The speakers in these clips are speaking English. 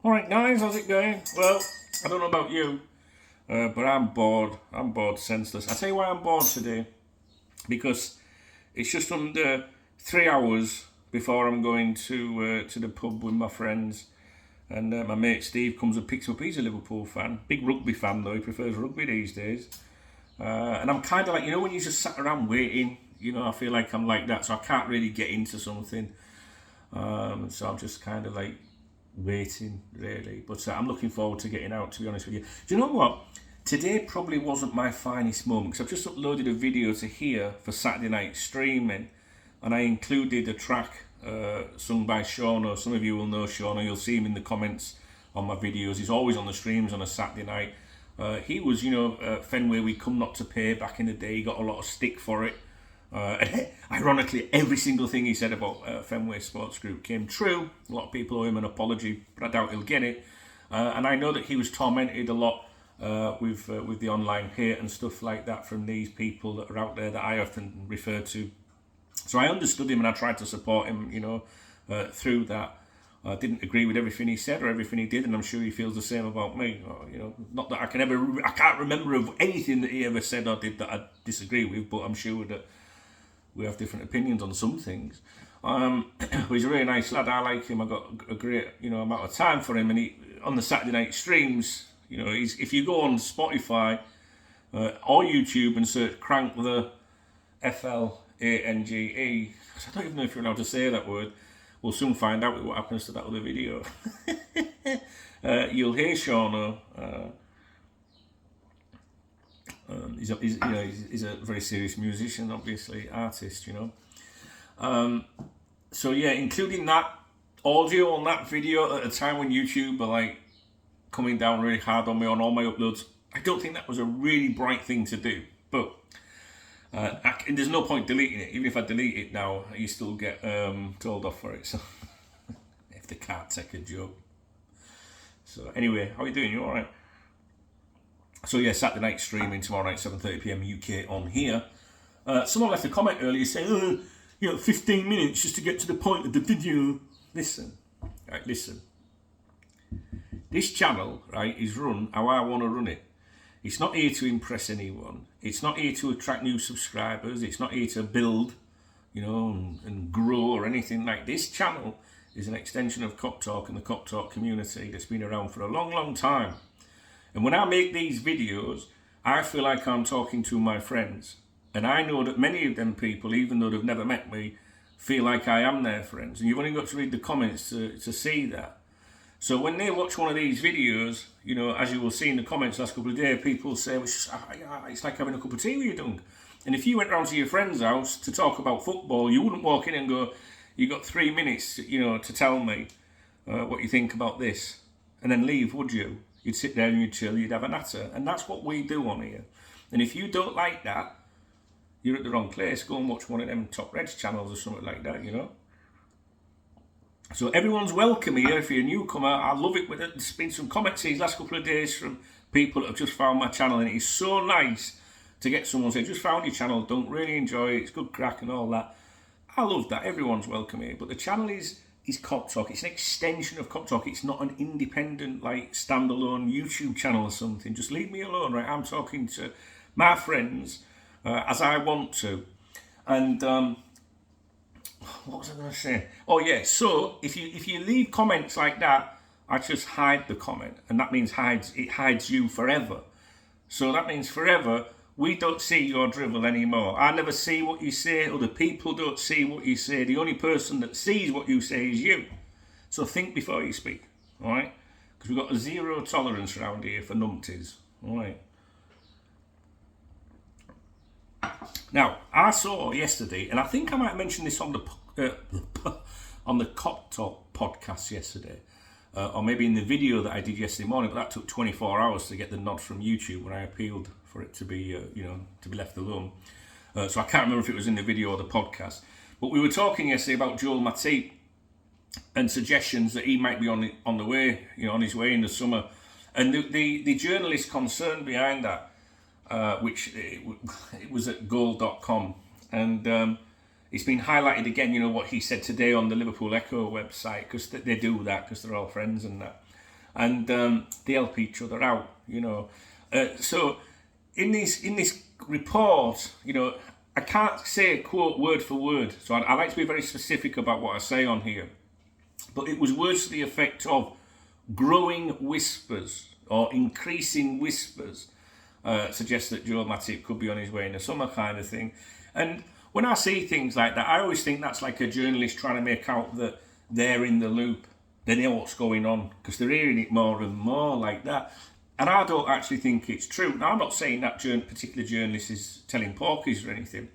Alright guys, how's it going? Well, I don't know about you, but I'm bored. I'm bored senseless. I tell you why I'm bored today. Because it's just under 3 hours before I'm going to the pub with my friends. And my mate Steve comes and picks me up. He's a Liverpool fan. Big rugby fan though, he prefers rugby these days. And I'm kind of like, when you just sat around waiting, I feel like I'm like that. So I can't really get into something. So I'm just kind of like waiting really, but I'm looking forward to getting out, to be honest with you. Do you know what, today probably wasn't my finest moment, because I've just uploaded a video to here for Saturday night streaming, and I included a track sung by Seano. Some of you will know Seano, you'll see him in the comments on my videos. He's always on the streams on a Saturday night. He was, Fenway We Come Not to Pay back in the day. He got a lot of stick for it. And ironically, every single thing he said about Fenway Sports Group came true. A lot of people owe him an apology, but I doubt he'll get it. And I know that he was tormented a lot with the online hate and stuff like that from these people that are out there that I often refer to. So I understood him and I tried to support him, through that. I didn't agree with everything he said or everything he did, and I'm sure he feels the same about me. Not that I can't remember of anything that he ever said or did that I disagree with, but I'm sure that we have different opinions on some things. He's a really nice lad. I like him. I got a great, amount of time for him. And he, on the Saturday night streams, if you go on Spotify or YouTube and search Crank the FLANGE, I don't even know if you're allowed to say that word. We'll soon find out what happens to that other video. You'll hear Seano. He's a very serious musician, obviously, artist, So yeah, including that audio on that video at a time when YouTube are like coming down really hard on me on all my uploads, I don't think that was a really bright thing to do. But and there's no point deleting it. Even if I delete it now, you still get told off for it. So if they can't take a joke. So anyway, how are you doing? You all right? So yeah, Saturday night streaming tomorrow night, 7:30 PM UK on here. Someone left a comment earlier saying, 15 minutes just to get to the point of the video. Listen. This channel, right, is run how I want to run it. It's not here to impress anyone. It's not here to attract new subscribers. It's not here to build, and grow or anything like this. Channel is an extension of KopTalk and the KopTalk community that's been around for a long, long time. And when I make these videos, I feel like I'm talking to my friends. And I know that many of them people, even though they've never met me, feel like I am their friends. And you've only got to read the comments to see that. So when they watch one of these videos, as you will see in the comments last couple of days, people say, it's like having a cup of tea with your dunk. And if you went round to your friend's house to talk about football, you wouldn't walk in and go, you got 3 minutes, to tell me what you think about this. And then leave, would you? You'd sit there and you'd chill, you'd have a natter. And that's what we do on here. And if you don't like that, you're at the wrong place. Go and watch one of them Top Reds channels or something like that, So everyone's welcome here. If you're a newcomer, I love it. There's been some comments these last couple of days from people that have just found my channel. And it is so nice to get someone say, just found your channel, don't really enjoy it, it's good crack and all that. I love that. Everyone's welcome here. But the channel is KopTalk. It's an extension of KopTalk. It's not an independent, standalone YouTube channel or something. Just leave me alone, right? I'm talking to my friends as I want to. And what was I going to say? Oh yeah. So if you leave comments like that, I just hide the comment, and that means it hides you forever. So that means forever. We don't see your drivel anymore. I never see what you say. Other people don't see what you say. The only person that sees what you say is you. So think before you speak, all right? Because we've got a zero tolerance around here for numpties, all right? Now, I saw yesterday, and I think I might mention this on the KopTalk podcast yesterday, or maybe in the video that I did yesterday morning, but that took 24 hours to get the nod from YouTube when I appealed for it to be, to be left alone. So I can't remember if it was in the video or the podcast. But we were talking yesterday about Joel Matip and suggestions that he might be on the way, on his way in the summer. And the journalist concerned behind that, which it was at goal.com. And it's been highlighted again, what he said today on the Liverpool Echo website, because they do that, because they're all friends and that. and they help each other out, you know. So in this report, you know, I can't say quote word for word, so I like to be very specific about what I say on here. But it was words to the effect of growing whispers or increasing whispers suggest that Joel Matip could be on his way in the summer, kind of thing. And when I see things like that, I always think that's like a journalist trying to make out that they're in the loop, they know what's going on, because they're hearing it more and more like that. And I don't actually think it's true. Now, I'm not saying that particular journalist is telling porkies or anything.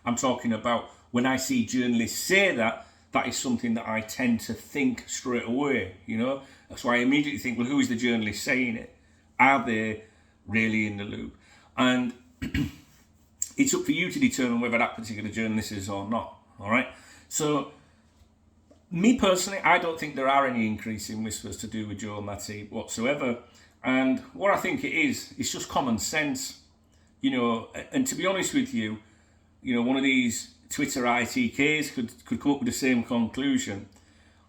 I'm talking about when I see journalists say that, that is something that I tend to think straight away, you know. That's why I immediately think, well, who is the journalist saying it? Are they really in the loop? And it's up for you to determine whether that particular journalist is or not, all right? So, me personally, I don't think there are any increasing whispers to do with Joel Matip whatsoever. And what I think it is, it's just common sense, you know. And to be honest with you, you know, one of these Twitter ITKs could come up with the same conclusion.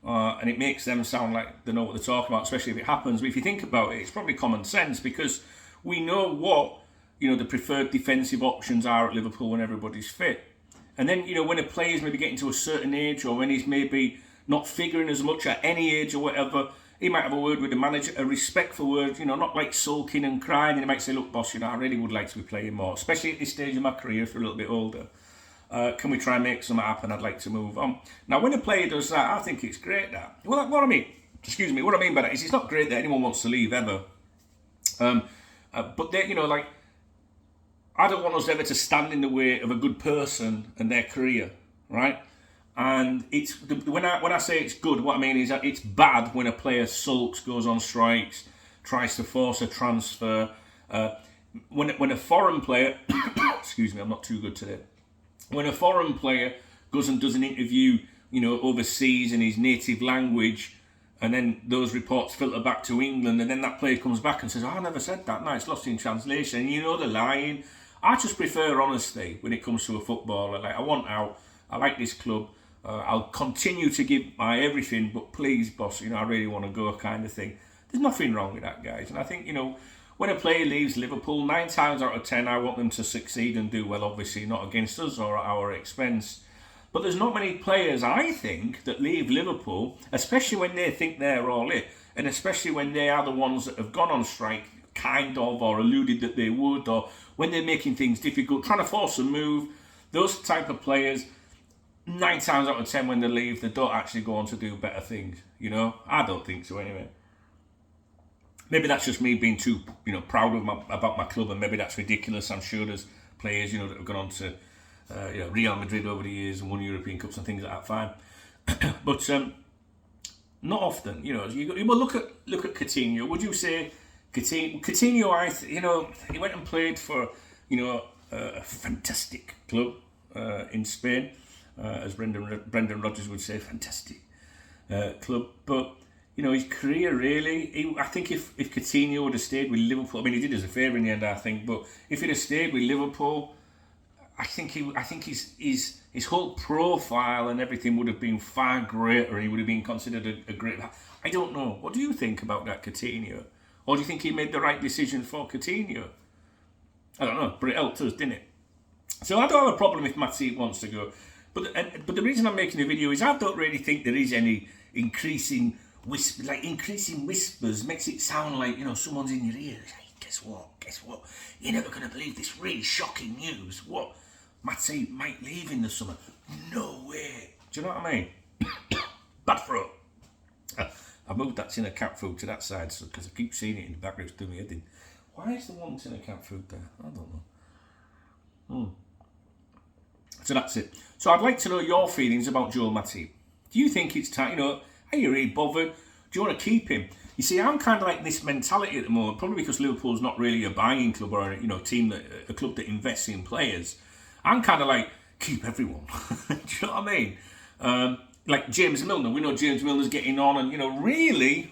And it makes them sound like they know what they're talking about, especially if it happens. But if you think about it, it's probably common sense, because we know what, you know, the preferred defensive options are at Liverpool when everybody's fit. And then, you know, when a player's maybe getting to a certain age, or when he's maybe not figuring as much at any age or whatever, he might have a word with the manager, a respectful word, you know, not like sulking and crying. And he might say, look, boss, you know, I really would like to be playing more, especially at this stage of my career, if you're a little bit older. Can we try and make something happen? I'd like to move on. Now, when a player does that, I think it's great that. Well, what I mean by that is it's not great that anyone wants to leave ever. But they, you know, like, I don't want us ever to stand in the way of a good person and their career, right? And it's when I say it's good, what I mean is that it's bad when a player sulks, goes on strikes, tries to force a transfer. When a foreign player, excuse me, I'm not too good today. When a foreign player goes and does an interview, you know, overseas in his native language, and then those reports filter back to England, and then that player comes back and says, oh, I never said that. No, it's lost in translation. And you know they're lying. I just prefer honesty when it comes to a footballer. Like, I want out. I like this club. I'll continue to give my everything, but please, boss, you know, I really want to go, kind of thing. There's nothing wrong with that, guys. And I think, you know, when a player leaves Liverpool, 9 times out of 10, I want them to succeed and do well, obviously, not against us or at our expense. But there's not many players, I think, that leave Liverpool, especially when they think they're all it, and especially when they are the ones that have gone on strike, kind of, or alluded that they would, or when they're making things difficult, trying to force a move. Those type of players, 9 times out of 10 when they leave, they don't actually go on to do better things, you know? I don't think so, anyway. Maybe that's just me being too, you know, proud of about my club, and maybe that's ridiculous. I'm sure there's players, you know, that have gone on to, you know, Real Madrid over the years and won European Cups and things like that. Fine, but not often. You know, you well, look at Coutinho. Would you say Coutinho? You know, he went and played for, you know, a fantastic club in Spain, as Brendan Rodgers would say, fantastic club, but. You know, his career really. I think if Coutinho would have stayed with Liverpool, I mean, he did us a favour in the end, I think. But if he'd have stayed with Liverpool, I think his whole profile and everything would have been far greater, and he would have been considered a great. I don't know. What do you think about that, Coutinho? Or do you think he made the right decision for Coutinho? I don't know, but it helped us, didn't it? So I don't have a problem if Matip wants to go, but the reason I'm making the video is I don't really think there is any increasing whispers makes it sound like, you know, someone's in your ear. Hey, guess what? You're never going to believe this really shocking news. What? Matip might leave in the summer. No way. Do you know what I mean? Bad throat. I moved that tin of cat food to that side because I keep seeing it in the background. It's doing me head in. Why is the one tin of cat food there? I don't know. So that's it. So I'd like to know your feelings about Joel Matip. Do you think it's time, you know, are you really bothered? Do you want to keep him? You see, I'm kind of like this mentality at the moment, probably because Liverpool's not really a buying club or a, you know, a club that invests in players. I'm kind of like, keep everyone. Do you know what I mean? Like James Milner, we know James Milner's getting on, and, you know, really,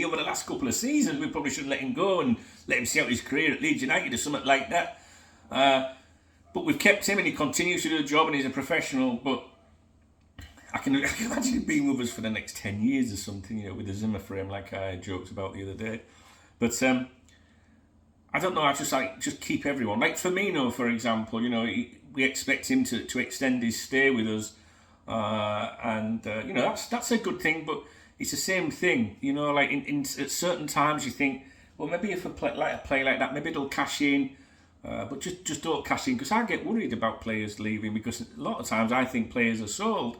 over the last couple of seasons, we probably should let him go and let him see out his career at Leeds United or something like that. But we've kept him, and he continues to do the job, and he's a professional. But I can imagine him being with us for the next 10 years or something, with a Zimmer frame like I joked about the other day. But I don't know, I just keep everyone. Like Firmino, for example, we expect him to extend his stay with us. That's a good thing, but it's the same thing, like at certain times you think, well, maybe if I play like that, maybe it'll cash in, but just don't cash in, because I get worried about players leaving, because a lot of times I think players are sold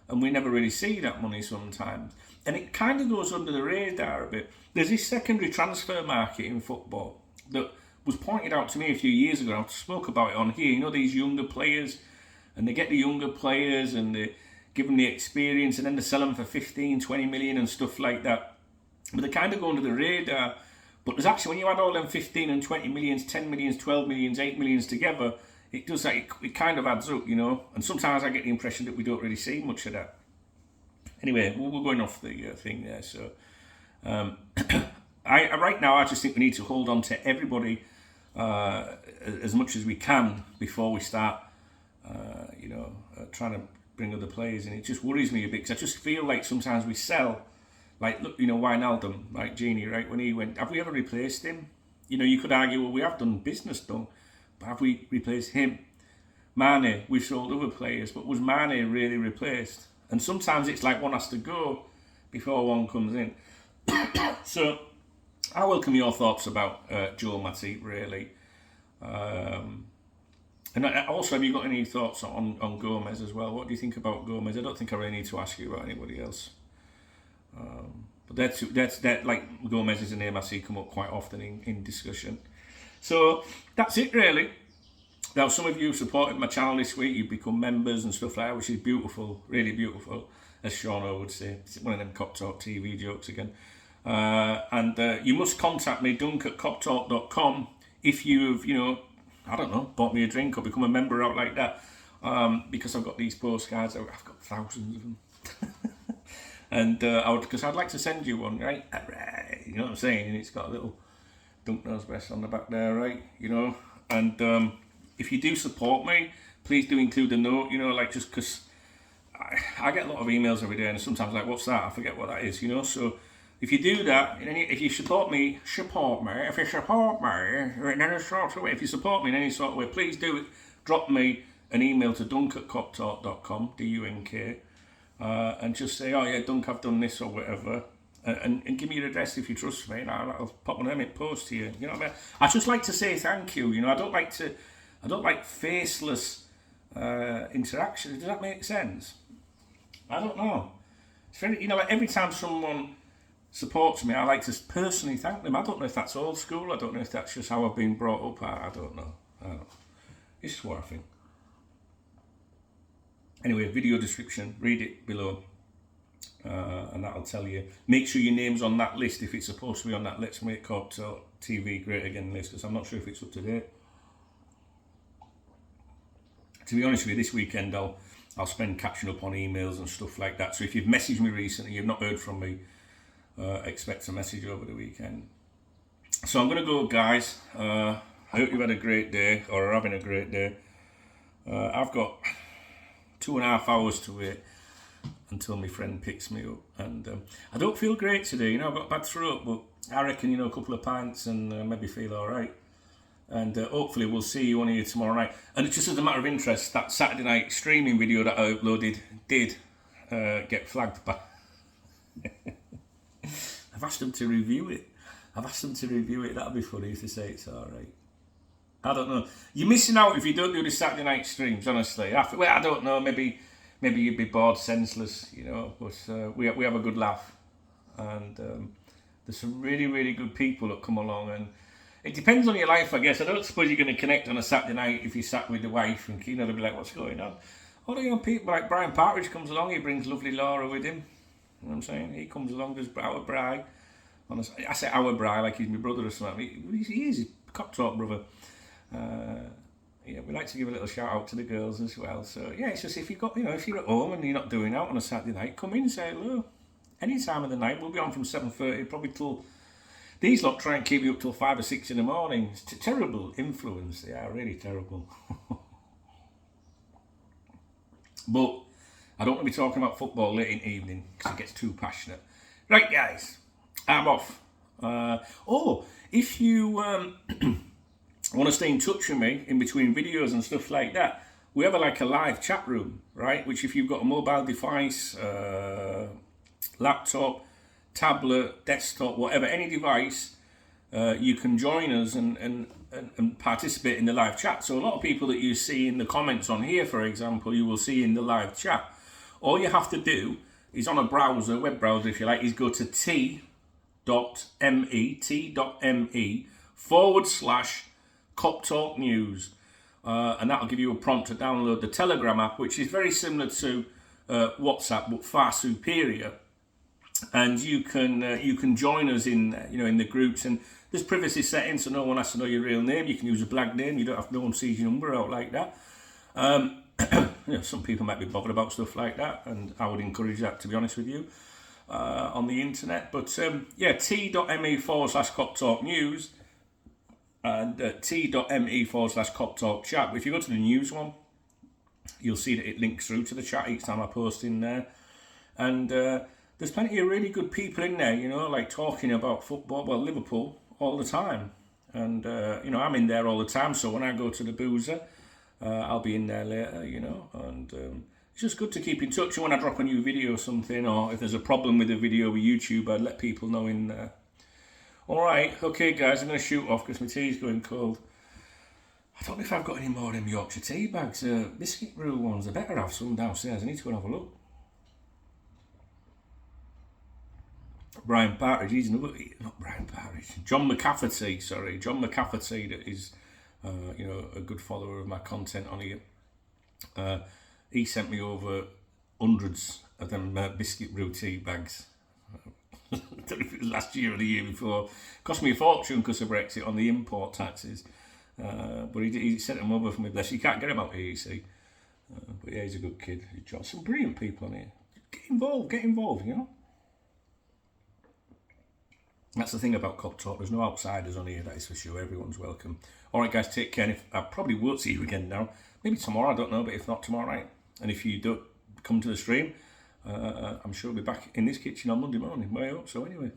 and we never really see that money sometimes, and it kind of goes under the radar a bit. There's this secondary transfer market in football that was pointed out to me a few years ago. I spoke about it on here. These younger players, and they get the younger players and they give them the experience, and then they sell them for 15, 20 million and stuff like that. But they kind of go under the radar. But there's actually, when you add all them 15 and 20 millions, 10 millions, 12 millions, 8 millions together, it does that. It kind of adds up, And sometimes I get the impression that we don't really see much of that. Anyway, we're going off the thing there. So right now, I just think we need to hold on to everybody as much as we can before we start, trying to bring other players in. It just worries me a bit, because I just feel like sometimes we sell, like, look, Wijnaldum, like Genie, right, when he went, have we ever replaced him? You could argue, well, we have done business done, but have we replaced him? Mane, we've sold other players, but was Mane really replaced? And sometimes it's like one has to go before one comes in. So I welcome your thoughts about Joe Matip, really. And also, have you got any thoughts on Gomez as well? What do you think about Gomez? I don't think I really need to ask you about anybody else. But that's like Gomez is a name I see come up quite often in discussion. So that's it, really. Now, some of you supported my channel this week. You've become members and stuff like that, which is beautiful, really beautiful, as Seano would say. It's one of them KopTalk TV jokes again. And you must contact me, dunk@koptalk.com, if you've, I don't know, bought me a drink or become a member out like that. Because I've got these postcards, I've got thousands of them. And because I'd like to send you one, right? You know what I'm saying? And it's got a little Dunk Knows Best on the back there, right? And if you do support me, please do include a note, just because I get a lot of emails every day, and sometimes like, what's that? I forget what that is, So if you do that, if you support me, if you support me in any sort of way, please do it. Drop me an email to dunk@koptalk.com, DUNK, and just say, oh yeah, Dunk, I've done this or whatever, and give me your address if you trust me, and I'll pop one of them in post to you. You know what I mean? I just like to say thank you. I don't like faceless interaction. Does that make sense? I don't know. It's very, like every time someone supports me, I like to personally thank them. I don't know if that's old school. I don't know if that's just how I've been brought up. I don't know. It's just what I think. Anyway, video description, read it below, and that'll tell you. Make sure your name's on that list if it's supposed to be on that Let's Make KopTalk TV Great Again list, because I'm not sure if it's up to date. To be honest with you, this weekend I'll spend catching up on emails and stuff like that. So if you've messaged me recently, you've not heard from me, expect a message over the weekend. So I'm going to go, guys. I hope you've had a great day, or are having a great day. I've got 2.5 hours to wait until my friend picks me up, and I don't feel great today. I've got a bad throat, but I reckon a couple of pints and maybe feel all right. And hopefully we'll see you on here tomorrow night. And just as a matter of interest, that Saturday night streaming video that I uploaded did get flagged by. I've asked them to review it. That'll be funny if they say it's all right. I don't know. You're missing out if you don't do the Saturday night streams, honestly. I don't know. Maybe you'd be bored senseless, But we have a good laugh, and there's some really, really good people that come along, and it depends on your life, I guess. I don't suppose you're going to connect on a Saturday night if you sat with the wife and they'll be like, what's going on? Other people like Brian Partridge comes along, he brings lovely Laura with him. You know what I'm saying? He comes along, does our Bri. I say our Bri like he's my brother or something. He is a KopTalk brother. We like to give a little shout out to the girls as well. So yeah, it's just if you've got, if you're at home and you're not doing out on a Saturday night, come in and say hello. Any time of the night, we'll be on from 7:30, probably till. These lot try and keep you up till 5 or 6 in the morning. It's a terrible influence. They are really terrible. But I don't want to be talking about football late in the evening because it gets too passionate. Right, guys, I'm off. If you want to stay in touch with me in between videos and stuff like that, we have a live chat room, right? Which if you've got a mobile device, laptop, tablet, desktop, whatever, any device, you can join us and participate in the live chat. So a lot of people that you see in the comments on here, for example, you will see in the live chat. All you have to do is on a browser, web browser if you like, is go to t.me/KopTalk News. And that'll give you a prompt to download the Telegram app, which is very similar to WhatsApp but far superior. And you can join us in in the groups, and there's privacy settings so no one has to know your real name. You can use a blank name. You don't have no one sees your number out like that. Some people might be bothered about stuff like that, and I would encourage that, to be honest with you, on the internet. But t.me/KopTalk News. And t.me/KopTalk Chat. But if you go to the news one, you'll see that it links through to the chat each time I post in there. And there's plenty of really good people in there, talking about football, well, Liverpool, all the time. And, I'm in there all the time. So when I go to the boozer, I'll be in there later, And it's just good to keep in touch. And when I drop a new video or something, or if there's a problem with a video with YouTube, I'd let people know in there. Alright, okay guys, I'm going to shoot off because my tea's going cold. I don't know if I've got any more of them Yorkshire tea bags. Biscuit roux ones, I better have some downstairs. I need to go and have a look. Brian Partridge, John McCafferty, John McCafferty, that is, a good follower of my content on here. He sent me over hundreds of them biscuit roux tea bags. I don't know if it was last year or the year before. It cost me a fortune because of Brexit on the import taxes. But he sent them over for me. Bless you. Can't get him out here, you see. But yeah, he's a good kid. He's got some brilliant people on here. Get involved, That's the thing about KopTalk. There's no outsiders on here, that is for sure. Everyone's welcome. Alright guys, take care. And I probably won't see you again now. Maybe tomorrow, I don't know. But if not tomorrow night. And if you don't come to the stream, I'm sure I'll be back in this kitchen on Monday morning. I hope so anyway.